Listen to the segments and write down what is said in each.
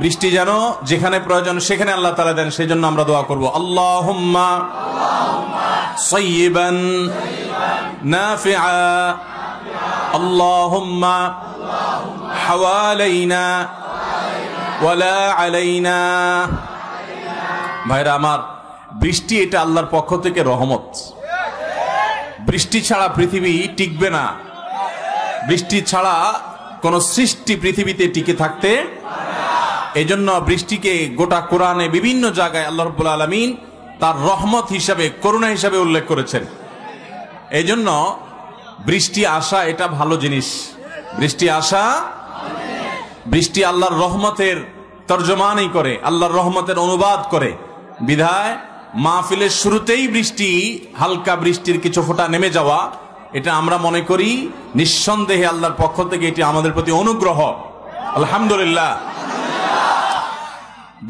বৃষ্টি যেন যেখানে প্রয়োজন সেখানে আল্লাহ তাআলা দেন, সেই জন্য আমরা দোয়া করব আল্লাহুম্মা সাইয়্যিবান নাফিআ আল্লাহুম্মা হাওয়ালাইনা ওয়ালা আলাইনা। ভাইরা আমার, বৃষ্টি এটা আল্লাহর পক্ষ থেকে রহমত। বৃষ্টি ছাড়া পৃথিবী টিকবে না, বৃষ্টি ছাড়া কোন সৃষ্টি পৃথিবীতে টিকে থাকতে। এজন্য বৃষ্টিকে গোটা কোরআনে বিভিন্ন জায়গায় আল্লাহ রাব্বুল আলামিন তার রহমত হিসাবে, করুণা হিসাবে উল্লেখ করেছেন। এজন্য বৃষ্টি আসা এটা ভালো জিনিস। বৃষ্টি আসা, বৃষ্টি আল্লাহর রহমতের তর্জমানই করে, আল্লাহর রহমতের অনুবাদ করে। বিধায় মাহফিলের শুরুতেই বৃষ্টি, হালকা বৃষ্টির কিছু ফোঁটা নেমে যাওয়া, এটা আমরা মনে করি নিঃসন্দেহে আল্লাহর পক্ষ থেকে এটি আমাদের প্রতি অনুগ্রহ। আলহামদুলিল্লাহ।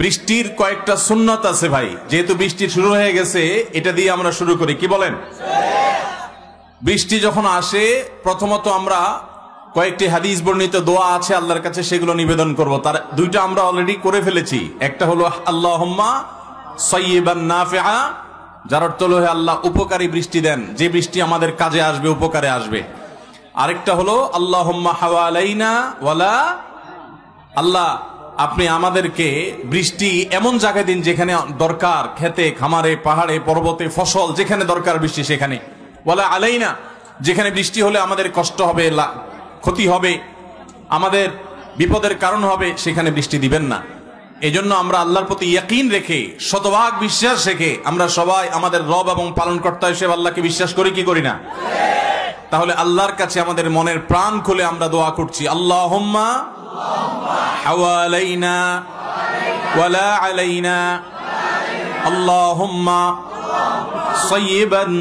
বৃষ্টির কয়েকটা সুন্নত আছে ভাই, যেহেতু বৃষ্টি শুরু হয়ে গেছে এটা দিয়ে আমরা শুরু করি, কি বলেন? বৃষ্টি যখন আসে প্রথমত আমরা কয়েকটি হাদিস বর্ণিত দোয়া আছে আল্লাহর কাছে, সেগুলো নিবেদন করব। তার দুইটা আমরা অলরেডি করে ফেলেছি। একটা হলো আল্লাহুম্মা সাইয়্যিবান নাফিআ, যার অর্থ হলো হে আল্লাহ উপকারী বৃষ্টি দেন, যে বৃষ্টি আমাদের কাজে আসবে, উপকারে আসবে। আরেকটা হলো আল্লাহুম্মা হাওয়ালাইনা ওয়ালা, আল্লাহ আপনি আমাদেরকে বৃষ্টি এমন জায়গায় দিন যেখানে দরকার, খেতে খামারে পাহাড়ে পর্বতে ফসল যেখানে দরকার বৃষ্টি সেখানে। ওয়ালা আলাইনা, যেখানে বৃষ্টি হলে আমাদের কষ্ট হবে, ক্ষতি হবে, আমাদের বিপদের কারণ হবে, সেখানে বৃষ্টি দিবেন না। এজন্য আমরা আল্লাহর প্রতি ইয়াকিন রেখে, শতভাগ বিশ্বাস রেখে আমরা সবাই আমাদের রব এবং পালনকর্তা হিসেবে আল্লাহকে বিশ্বাস করি কি করি না? তাহলে আল্লাহর কাছে আমাদের মনের প্রাণ খুলে আমরা দোয়া করছি আল্লাহুম্মা হাওয়ালাইনা ওয়ালা আলাইনা আল্লাহুম্মা সাইয়্যিবান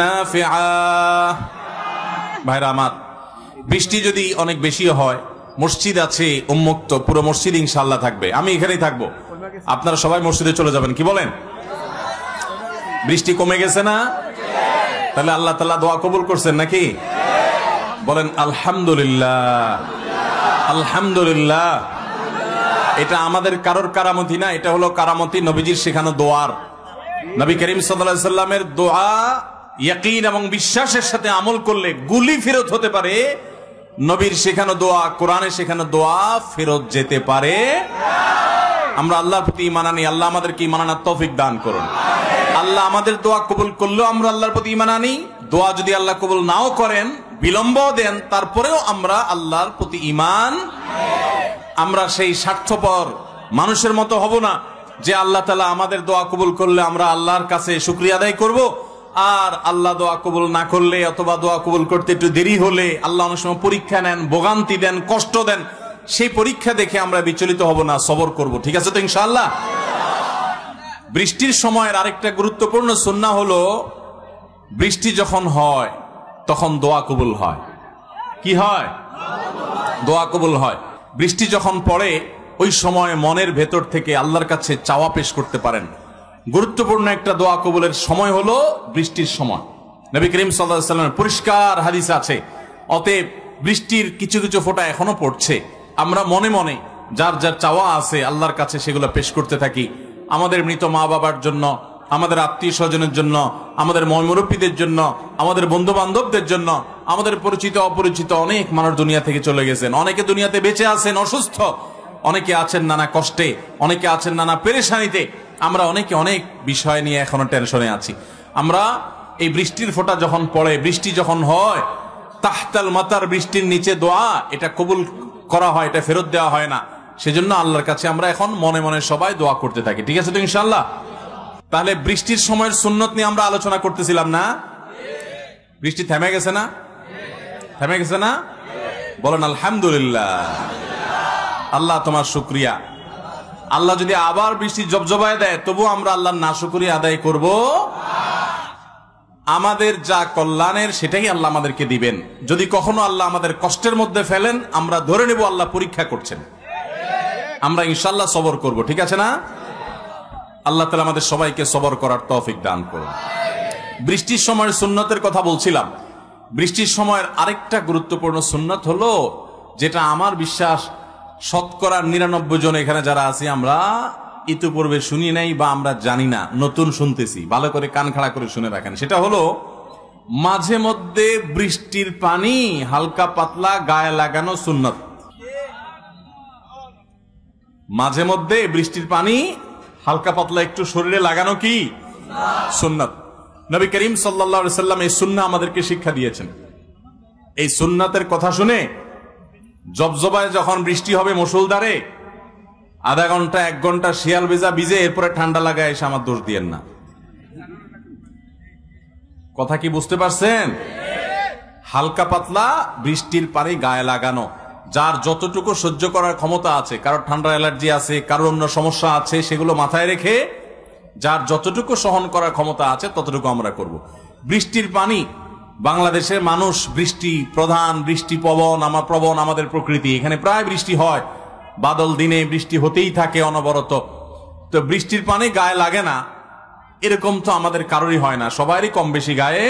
নাফিআ। ভাইরা আমার, বৃষ্টি যদি অনেক বেশি হয়, মসজিদ আছে উন্মুক্ত, পুরো মসজিদ ইনশাআল্লাহ থাকবে, আমি এখানেই থাকবো, আপনারা সবাই মসজিদে চলে যাবেন, কি বলেন? বৃষ্টি কমে গেছে না? তাহলে আল্লাহ তাআলা দোয়া কবুল করছেন নাকি? বলেন আলহামদুলিল্লাহ। আলহামদুলিল্লাহ। এটা আমাদের কারোর কারামতি না, এটা হলো কারামতি নবীজির শেখানো দোয়ার। নবী করিম সাল্লাল্লাহু আলাইহি সাল্লামের দোয়া ইয়াকিন এবং বিশ্বাসের সাথে আমল করলে গুলি ফেরত হতে পারে। নবীর শেখানো দোয়া, কোরআনে শেখানো দোয়া ফেরত যেতে পারে। আমরা আল্লাহর প্রতি ঈমান আনি, আল্লাহ আমাদেরকে ঈমান আনার তৌফিক দান করুন। আল্লাহ আমাদের দোয়া কবুল করলেও আমরা আল্লাহর প্রতি ঈমান আনি, দোয়া যদি আল্লাহ কবুল নাও করেন, বিলম্ব দেন, তারপরেও আমরা আল্লাহর প্রতি ঈমান। আমরা সেই স্বার্থপর মানুষের মতো হব না যে আল্লাহ তাআলা আমাদের দোয়া কবুল করলে আমরা আল্লাহর কাছে শুকরিয়া আদায় করব, আর আল্লাহ দোয়া কবুল না করলে অথবা দোয়া কবুল করতে একটু দেরি হলে আল্লাহ অনেক সময় পরীক্ষা নেন, ভোগান্তি দেন, কষ্ট দেন, সেই পরীক্ষা দেখে আমরা বিচলিত হব না, সবর করব। ঠিক আছে তো ইনশাআল্লাহ? বৃষ্টির সময়ের আরেকটা গুরুত্বপূর্ণ সুন্নাহ হলো বৃষ্টি যখন হয় তখন দোয়া কবুল হয়। কি হয়? দোয়া কবুল হয়। বৃষ্টি যখন পড়ে ওই সময় মনের ভেতর থেকে আল্লাহর কাছে চাওয়া পেশ করতে পারেন। গুরুত্বপূর্ণ একটা দোয়া কবুলের সময় হলো বৃষ্টির সময়। নবী করিম সাল্লাল্লাহু আলাইহি ওয়াসাল্লামের পরিষ্কার হাদিস আছে। অতএব বৃষ্টির কিছু কিছু ফোঁটা এখনো পড়ছে, আমরা মনে মনে যার যার চাওয়া আছে আল্লাহর কাছে সেগুলো পেশ করতে থাকি। আমাদের মৃত মা বাবার জন্য, আমাদের আত্মীয় স্বজনের জন্য, আমাদের মুরব্বীদের জন্য, আমাদের বন্ধু বান্ধবদের জন্য, আমাদের পরিচিত অপরিচিত অনেক মানুষ দুনিয়া থেকে চলে গেছেন। অনেকে দুনিয়াতে বেঁচে আছেন অসুস্থ, অনেকে আছেন নানা কষ্টে, অনেকে আছেন নানা পেরেশানিতে। আমরা অনেকে অনেক বিষয় নিয়ে এখনো টেনশনে আছি। আমরা এই বৃষ্টির ফোঁটা যখন পড়ে, বৃষ্টি যখন হয়, তাহতাল মাতার, বৃষ্টির নিচে দোয়া, এটা কবুল করা হয়, এটা ফেরত দেওয়া হয় না। সেজন্য আল্লাহর কাছে আমরা এখন মনে মনে সবাই দোয়া করতে থাকি। ঠিক আছে তো ইনশাআল্লাহ? তাহলে বৃষ্টির সময়ের সুন্নত নিয়ে আমরা আলোচনা করতেছিলাম না? বৃষ্টি থেমে গেছে না? থেমে গেছে না? বলেন আলহামদুলিল্লাহ। আল্লাহ তোমার শুকরিয়া। আল্লাহ যদি আবার বৃষ্টি জবজবায় দেয় তবু আমরা আল্লাহর নাশুকরিয়া আদায় করব। আমাদের যা কল্যাণের সেটাই আল্লাহ আমাদেরকে দিবেন। যদি কখনো আল্লাহ আমাদের কষ্টের মধ্যে ফেলেন, আমরা ধরে নেব আল্লাহ পরীক্ষা করছেন, আমরা ইনশাআল্লাহ সবর করব। ঠিক আছে না? আল্লাহ তাআলা আমাদের সবাইকে সবর করার তৌফিক দান করুন। বৃষ্টির সময়ের সুন্নতের কথা বলছিলাম। বৃষ্টির সময়ের আরেকটা গুরুত্বপূর্ণ সুন্নত হলো, যেটা আমার বিশ্বাস শতকরা 99 জন এখানে যারা আছি আমরা ইতিপূর্বে শুনি নাই বা আমরা জানি না, নতুন শুনতেছি। ভালো করে কান খাড়া করে শুনে রাখেন। সেটা হলো মাঝে মধ্যে বৃষ্টির পানি হালকা পাতলা গায়ে লাগানো সুন্নাত। মাঝে মধ্যে বৃষ্টির পানি হালকা পাতলা একটু শরীরে লাগানো কি সুন্নাত। নবী করিম সাল্লাল্লাহু আলাইহি সাল্লাম এই সুন্নাহ আমাদেরকে শিক্ষা দিয়েছেন। এই সুন্নাতের কথা শুনে জবজবায় যখন বৃষ্টি হবে মুষলধারে, আধা ঘন্টা 1 ঘন্টা শিয়াল ভেজা ভিজে এরপরে ঠান্ডা লাগায় এসে আমার দোষ দিয়েন না। কথা কি বুঝতে পারছেন? হালকা পাতলা বৃষ্টির পানি গায়ে লাগানো, যার যতটুকু সহ্য করার ক্ষমতা আছে, কারোর ঠান্ডা অ্যালার্জি আছে, কারোর অন্য সমস্যা আছে, সেগুলো মাথায় রেখে যার যতটুকু সহন করার ক্ষমতা আছে ততটুকু আমরা করব। বৃষ্টির পানি, বাংলাদেশের মানুষ বৃষ্টি প্রধান, বৃষ্টি প্রবণ আমাদের প্রকৃতি। এখানে প্রায় বৃষ্টি হয়, বাদল দিনে বৃষ্টি হতেই থাকে অনবরত। তো বৃষ্টির পানি গায়ে লাগে না এরকম তো আমাদের কারোরই হয় না, সবারই কম বেশি গায়ে।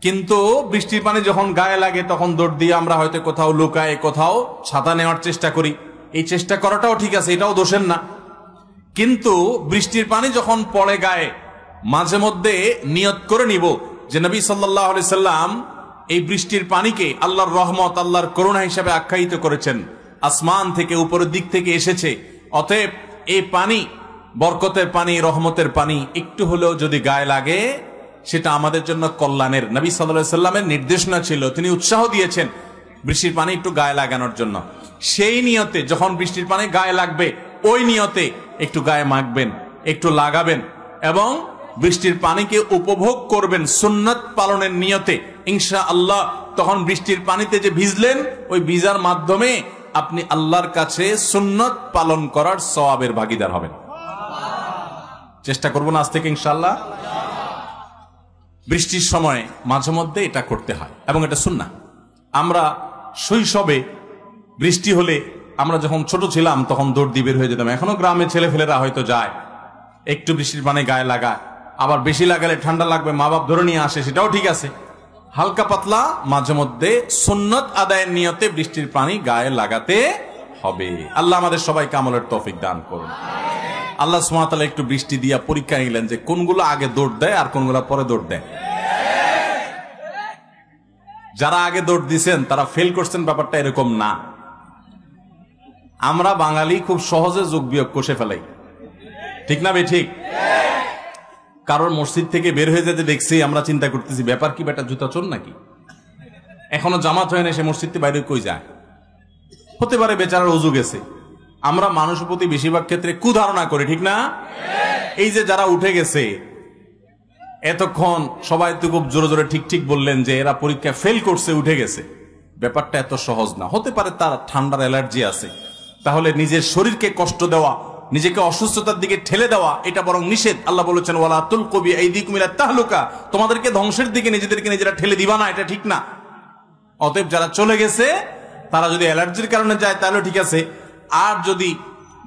কিন্তু বৃষ্টির পানি যখন গায়ে লাগে তখন দৌড় দিয়ে আমরা হয়তো কোথাও লুকায়, কোথাও ছাতা নেওয়ার চেষ্টা করি। এই চেষ্টা করাটাও ঠিক আছে, এটাও দোষের না। কিন্তু বৃষ্টির পানি যখন পড়ে গায়ে, মাঝে মধ্যে নিয়ত করে নিব যে নবী সাল্লাল্লাহু আলাইহি সাল্লাম এই বৃষ্টির পানিকে আল্লাহর রহমত, আল্লাহর করুণা হিসেবে আখ্যায়িত করেছেন, আসমান থেকে উপরের দিক থেকে এসেছে। অতএব এই পানি বরকতের পানি, রহমতের পানি একটু হলেও যদি গায়ে লাগে সেটা আমাদের জন্য কল্যাণের। নবী সাল্লাল্লাহু আলাইহি সাল্লামের নির্দেশনা ছিল, তিনি উৎসাহ দিয়েছেন বৃষ্টির পানি একটু গায়ে লাগানোর জন্য। সেই নিয়তে যখন বৃষ্টির পানি গায়ে লাগবে, ওই নিয়তে একটু গায়ে মাখবেন, একটু লাগাবেন এবং বৃষ্টির পানিকে উপভোগ করবেন সুন্নাত পালনের নিয়তে। ইনশাআল্লাহ তখন বৃষ্টির পানিতে যে ভিজলেন, ওই ভিজার মাধ্যমে আপনি আল্লাহর কাছে সুন্নাত পালন করার সওয়াবের ভাগীদার হবেন। চেষ্টা করব না আজ থেকে ইনশাআল্লাহ। বৃষ্টির সময় মাঝে মধ্যে এটা করতে হয় এবং এটা সুন্নাহ। আমরা শৈশবে বৃষ্টি হলে, আমরা যখন ছোট ছিলাম তখন দৌড় দিয়ে বের হয়ে যেতাম। এখনো গ্রামে ছেলেফেলেরা হয়তো যায়, একটু বৃষ্টির পানি গায়ে লাগায়, আবার বেশি লাগালে ঠান্ডা লাগবে, মা বাপ ধরে নিয়ে আসে, সেটাও ঠিক আছে। হালকা পাতলা মাঝে মধ্যে সুন্নাত আদায়ের নিয়তে বৃষ্টির পানি গায়ে লাগাতে হবে। আল্লাহ আমাদের সবাইকে আমলের তৌফিক দান করুন। আল্লাহ সুবহানাহু ওয়া তাআলা একটু বৃষ্টি দিয়া পরীক্ষা নিলেন যে কোনগুলো আগে দৌড় দেয় আর কোনগুলো পরে দৌড় দেয়। যারা আগে দৌড় দিয়েছেন তারা ফেল করছেন, ব্যাপারটা এরকম না। আমরা বাঙালি খুব সহজে যোগ বিয়োগ কষে ফেলাই, ঠিক না বে ঠিক? কারোর মসজিদ থেকে বের হয়ে যেতে দেখছি, আমরা চিন্তা করতেছি ব্যাপার কি, বেটা জুতা চোর নাকি? এখনো জামাত হয় না, সে মসজিদ থেকে বাইরে কই যায়? হতে পারে বেচারার ওযু গেছে। আমরা মানুষের প্রতি বেশিরভাগ ক্ষেত্রে কুধারণা করি, ঠিক না? এই যে যারা উঠে গেছে, এতক্ষণ সবাই তো খুব জোরে জোরে ঠিক ঠিক বললেন যে এরা পরীক্ষা ফেল করছে, উঠে গেছে। ব্যাপারটা এত সহজ না। হতে পারে তার ঠান্ডার অ্যালার্জি আছে, তাহলে নিজের শরীরকে কষ্ট দেওয়া, নিজেকে অসুস্থতার দিকে ঠেলে দেওয়া, এটা বরং নিষেধ। আল্লাহ বলেছেন ওয়ালা তুলকু বিআইদিকুম ইলা তাহলুকা, তোমাদেরকে ধ্বংসের দিকে নিজেদেরকে নিজেরা ঠেলে দিবা না, এটা ঠিক না। অতএব যারা চলে গেছে তারা যদি অ্যালার্জির কারণে যায় তাহলে ঠিক আছে, আর যদি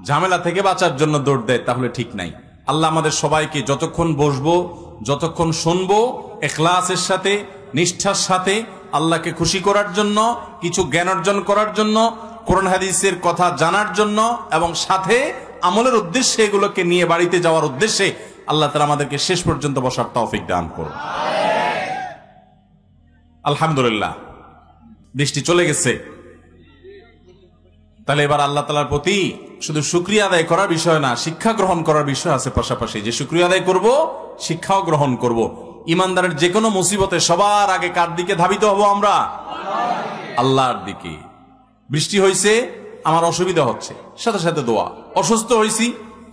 ঝামেলা থেকে বাঁচার জন্য দৌড় দেয় তাহলে ঠিক নাই। আল্লাহ আমাদের সবাইকে যতক্ষণ বসবো, যতক্ষণ শুনবো, ইখলাসের সাথে, নিষ্ঠার সাথে, আল্লাহকে খুশি করার জন্য, কিছু জ্ঞান অর্জন করার জন্য, কোরআন হাদিসের কথা জানার জন্য এবং সাথে আমলের উদ্দেশ্যে, এগুলোকে নিয়ে বাড়িতে যাওয়ার উদ্দেশ্যে আল্লাহ তাআলা আমাদেরকে শেষ পর্যন্ত বসার তৌফিক দান করুন। আলহামদুলিল্লাহ, বৃষ্টি চলে গেছে। তাহলে এবার আল্লাহ তাআলার প্রতি শুধু শুকরিয়া আদায় করার বিষয় না, শিক্ষা গ্রহণ করার বিষয় আছে পাশাপাশি। যে শুকরিয়া আদায় করব, শিক্ষাও গ্রহণ করব। ইমানদারের যে কোনো মুসিবতে সবার আগে কার দিকে ধাবিত হব আমরা? আল্লাহর দিকে। বৃষ্টি হয়েছে, আমার অসুবিধা হচ্ছে, সাথে সাথে দোয়া। অসুস্থ হয়েছি,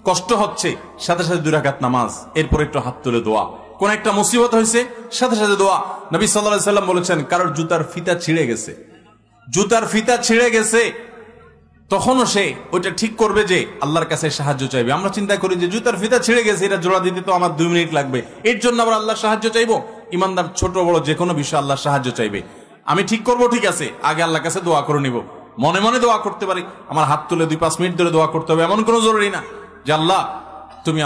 কষ্ট হচ্ছে, সাথে সাথে 2 রাকাত নামাজ, এরপর একটু হাত তুলে দোয়া। কোন একটা মুসিবত হয়েছে, সাথে সাথে দোয়া। নবী সাল্লাল্লাহু আলাইহি সাল্লাম বলেছেন, কারোর জুতার ফিতা ছিঁড়ে গেছে, জুতার ফিতা ছিঁড়ে গেছে, তখনও সে ওইটা ঠিক করবে যে আল্লাহর কাছে সাহায্য চাইবে। আমরা চিন্তা করি যে জুতার ফিতা ছিঁড়ে গেছে, এটা জোড়া দিতে তো আমার 2 মিনিট লাগবে, এর জন্য আবার আল্লাহর সাহায্য চাইবো? ইমানদার ছোট বড় যে কোনো বিষয় আল্লাহর সাহায্য চাইবে। আমি ঠিক করবো, ঠিক আছে, আগে আল্লাহর কাছে দোয়া করে নিব। মনে মনে দোয়া করতে পারি, আমার হাত তুলে 2-5 মিনিট ধরে দোয়া করতে হবে এমন কোনো জরুরি না যে আল্লাহ তুমি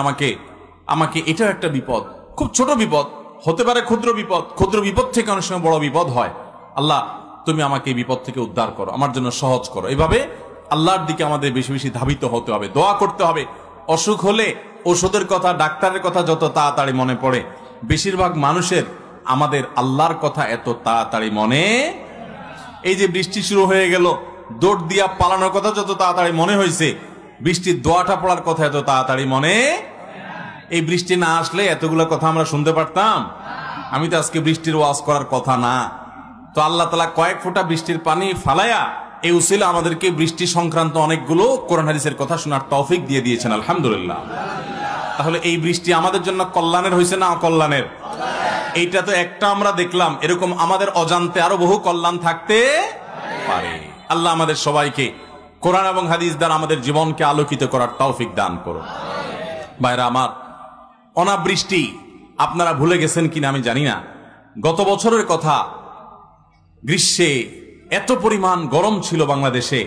আমাকে এটাও একটা বিপদ, খুব ছোট বিপদ হতে পারে, ক্ষুদ্র বিপদ, ক্ষুদ্র বিপদ থেকে অনেক সময় বড় বিপদ হয়। আল্লাহ তুমি আমাকে এই বিপদ থেকে উদ্ধার করো, আমার জন্য সহজ করো। এইভাবে আল্লাহর দিকে আমাদের বেশি বেশি ধাবিত হতে হবে, দোয়া করতে হবে। অসুখ হলে ওষুধের কথা, ডাক্তারের কথা যত তাড়াতাড়ি মনে পড়ে, বেশিরভাগ মানুষের আমাদের আল্লাহর কথা এত তাড়াতাড়ি মনে। এই যে বৃষ্টি শুরু হয়ে গেল, দৌড় দিয়া পালানোর কথা যত তাড়াতাড়ি মনে হয়েছে, বৃষ্টির দোয়াটা পড়ার কথা এত তাড়াতাড়ি মনে। এই বৃষ্টি না আসলে এতগুলো কথা আমরা শুনতে পারতাম? আমি তো আজকে বৃষ্টির ওয়াজ করার কথা না, তো আল্লাহ তাআলা কয়েক ফোঁটা বৃষ্টির পানি ফালায়া এই উসিলা আমাদেরকে বৃষ্টি সংক্রান্ত অনেকগুলো কোরআন হাদিসের কথা শোনার তৌফিক দিয়ে দিয়েছেন, আলহামদুলিল্লাহ। তাহলে এই বৃষ্টি আমাদের জন্য কল্যাণের হয়েছে না অকল্যাণের? এইটা তো একটা আমরা দেখলাম, এরকম আমাদের অজান্তে আরো বহু কল্যাণ থাকতে পারে। আল্লাহ আমাদের সবাইকে কোরআন এবং হাদিস দ্বারা আমাদের জীবনকে আলোকিত করার তৌফিক দান করুন। ভাইরা আমার, অনাবৃষ্টি আপনারা ভুলে গেছেন কিনা আমি জানি না। গত বছরের কথা, গ্রীষ্মে এত পরিমাণ গরম ছিল বাংলাদেশে,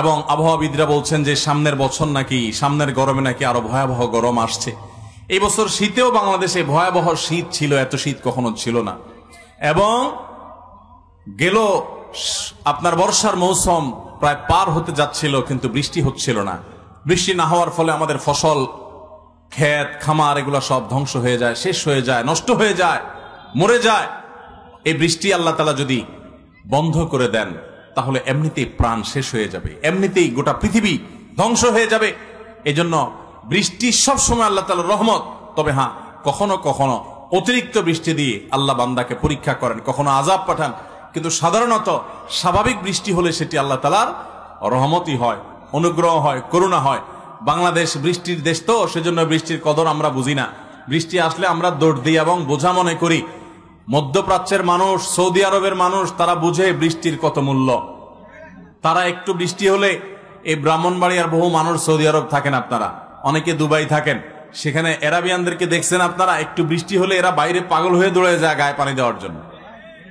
এবং আবহাওয়াবিদরা বলছেন যে সামনের বছর নাকি, সামনের গরমে নাকি আরো ভয়াবহ গরম আসছে। এই বছর শীতেও বাংলাদেশে ভয়াবহ শীত ছিল, এত শীত কখনো ছিল না। এবং গেল আপনার বর্ষার মৌসুম প্রায় পার হতে যাচ্ছিল, কিন্তু বৃষ্টি হচ্ছিল না। বৃষ্টি না হওয়ার ফলে আমাদের ফসল, ক্ষেত খামার এগুলো সব ধ্বংস হয়ে যায়, শেষ হয়ে যায়, নষ্ট হয়ে যায়, মরে যায়। এই বৃষ্টি আল্লাহ তাআলা যদি বন্ধ করে দেন, তাহলে এমনিতেই প্রাণ শেষ হয়ে যাবে, এমনিতেই গোটা পৃথিবী ধ্বংস হয়ে যাবে। এজন্য বৃষ্টি সবসময় আল্লাহ তাআলার রহমত। তবে হ্যাঁ, কখনো কখনো অতিরিক্ত বৃষ্টি দিয়ে আল্লাহ বান্দাকে পরীক্ষা করেন, কখনো আযাব পাঠান, কিন্তু সাধারণত স্বাভাবিক বৃষ্টি হলে সেটি আল্লাহ তাআলার রহমতই হয়, অনুগ্রহ হয়, করুণা হয়। বাংলাদেশ বৃষ্টির দেশ তো, সেজন্য বৃষ্টির কদর আমরা বুঝি না। বৃষ্টি আসলে আমরা দৌড় দিই এবং বোঝা মনে করি। মধ্যপ্রাচ্যের মানুষ, সৌদি আরবের মানুষ, তারা বুঝে বৃষ্টির কত মূল্য। তারা একটু বৃষ্টি হলে, এই ব্রাহ্মণবাড়িয়ার বহু মানুষ সৌদি আরব থাকেন, আপনারা অনেকে দুবাই থাকেন, সেখানে এরাবিয়ানদেরকে দেখছেন আপনারা, একটু বৃষ্টি হলে এরা বাইরে পাগল হয়ে দৌড়ে যায় গায়ে পানি দেওয়ার জন্য।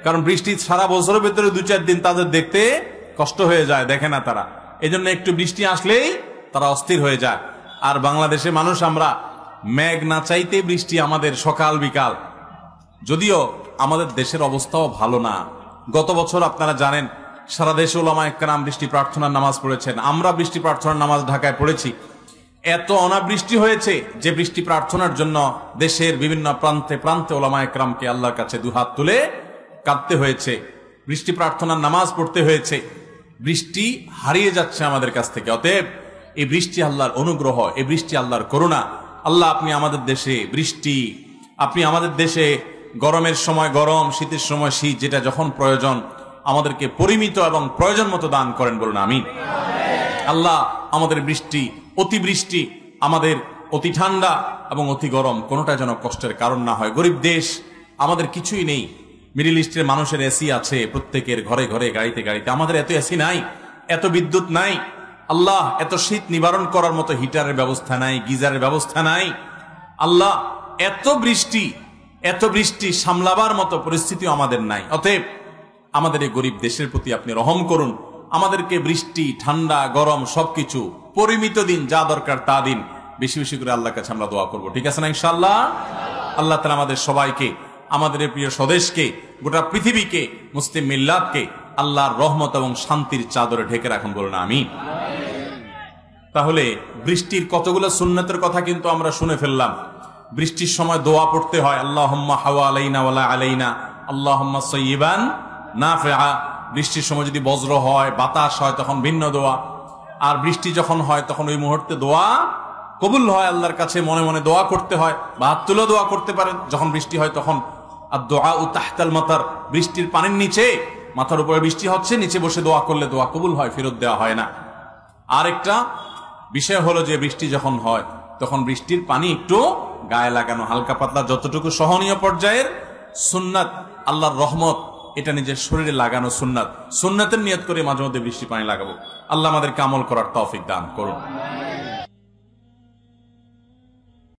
কারণ বৃষ্টি সারা বছরের ভেতরে 2-4 দিন তাদের দেখতে কষ্ট হয়ে যায়, দেখে না তারা। এই জন্য একটু বৃষ্টি আসলেই তারা অস্থির হয়ে যায়। আর বাংলাদেশে মানুষ আমরা, মেঘ না চাইতে বৃষ্টি আমাদের সকাল বিকাল। যদিও আমাদের দেশের অবস্থাও ভালো না। গত বছর আপনারা জানেন, সারা দেশে উলামায়ে কেরাম বৃষ্টি প্রার্থনার নামাজ পড়েছেন, আমরা বৃষ্টি প্রার্থনার নামাজ ঢাকায় পড়েছি। এত অনাবৃষ্টি হয়েছে যে বৃষ্টি প্রার্থনার জন্য দেশের বিভিন্ন প্রান্তে প্রান্তে উলামায়ে কেরামকে আল্লাহর কাছে দুহাত তুলে কাঁদতে হয়েছে, বৃষ্টি প্রার্থনার নামাজ পড়তে হয়েছে। বৃষ্টি হারিয়ে যাচ্ছে আমাদের কাছ থেকে। অতএব এই বৃষ্টি আল্লাহর অনুগ্রহ, এই বৃষ্টি আল্লাহর করুণা। আল্লাহ, আপনি আমাদের দেশে বৃষ্টি, আপনি আমাদের দেশে গরমের সময় গরম, শীতের সময় শীত, যেটা যখন প্রয়োজন আমাদেরকে পরিমিত এবং প্রয়োজন মতো দান করেন, বলুন আমিন। আল্লাহ, আমাদের বৃষ্টি, অতিবৃষ্টি, আমাদের অতি ঠান্ডা এবং অতি গরম, কোনোটা যেন কষ্টের কারণ না হয়। গরিব দেশ, আমাদের কিছুই নেই। মিডল ইস্টের মানুষের এসি আছে প্রত্যেকের ঘরে ঘরে, গাড়িতে গাড়িতে। আমাদের এত এসি নাই, এত বিদ্যুৎ নাই। আল্লাহ, এত শীত নিবারণ করার মতো হিটারের ব্যবস্থা নাই, গিজারের ব্যবস্থা নাই। আল্লাহ, এত বৃষ্টি সামলাবার মতো পরিস্থিতিও আমাদের নাই। অতএব আমাদের এই গরিব দেশের প্রতি আপনি রহম করুন। আমাদেরকে বৃষ্টি, ঠান্ডা, গরম সবকিছু পরিমিত দিন, যা দরকার তা দিন। বেশি বেশি করে আল্লাহর কাছে আমরা দোয়া করব, ঠিক আছে না ইনশাআল্লাহ? আল্লাহ তাআলা আমাদের সবাইকে, আমাদের প্রিয় স্বদেশকে, গোটা পৃথিবীকে, মুসলিম মিল্লাতকে আল্লাহর রহমত এবং শান্তির চাদরে ঢেকে রাখুন, বলুন আমিন। তাহলে বৃষ্টির কতগুলো সুন্নতের কথা কিন্তু আমরা শুনে ফেললাম। বৃষ্টির সময় দোয়া পড়তে হয়, আল্লাহুম্মা হাওয়া আলাইনা ওয়ালা আলাইনা, আল্লাহুম্মা সাইয়্যিবান নাফিআ। বৃষ্টির সময় যদি বজ্র হয়, বাতাস হয়, তখন ভিন্ন দোয়া। আর বৃষ্টি যখন হয় তখন ওই মুহূর্তে দোয়া কবুল হয়, আল্লাহর কাছে মনে মনে দোয়া করতে হয়, বা হাত তুলে দোয়া করতে পারেন। যখন বৃষ্টি হয় তখন আদ-দুআউ তাহতাল মাতার, বৃষ্টির পানির নিচে, মাথার উপরে বৃষ্টি হচ্ছে, নিচে বসে দোয়া করলে দোয়া কবুল হয়, ফেরত দেওয়া হয় না। আরেকটা বিষয় হলো যে বৃষ্টি যখন হয় তখন বৃষ্টির পানি একটু গায়ে লাগানো, হালকা পাতলা, যতটুকু সহনীয় পর্যায়ের সুন্নাত, আল্লাহর রহমত, এটা নিজের শরীরে লাগানো সুন্নাত। সুন্নাতের নিয়ত করে মাঝে মধ্যে বৃষ্টির পানি লাগাবো। আল্লাহ আমাদেরকে আমল করার তৌফিক দান করুন।